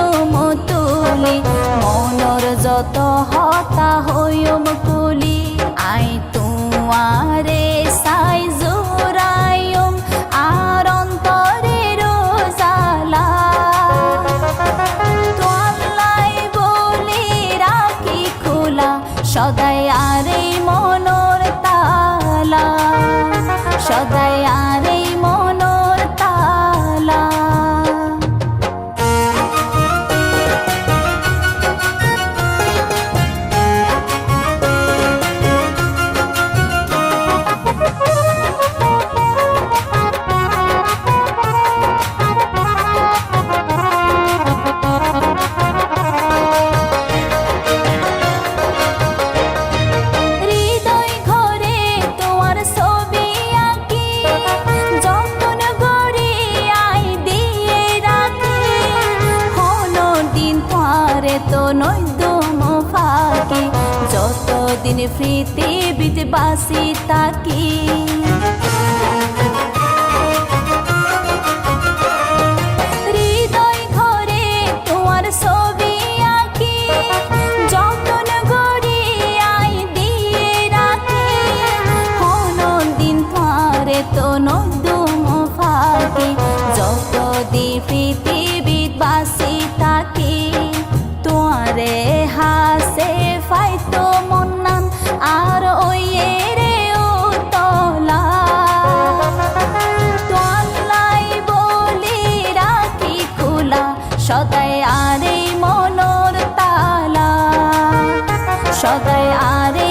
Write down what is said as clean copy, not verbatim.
দিয়ম তুলি মনৰ যত হতা হয়ম কুলি আই তোমারে চাই জোৰায়ম আর অন্তরের জালা তোলাই বলি রাখি খোলা সদাই আরে মনৰ তালা সদাই আরে মনৰ তালা তো নয়দম ফাঁকি যতদিন পৃথিবীতে বাসি তাকি হৃদয় ঘরে তোমার ছবি আঁকি যতন গড়ি আই দিয়ে রাখি দিন তোমারে তো নয়দম ফাঁকি যতদিন পৃথিবীত বাসি তাকি তোরে হাসে ফাইতো মন্নান আর ওয়ে রে উতলা তোলাই বলি রাখি খোলা সদাই আরে মনৰ তালা সদাই আরে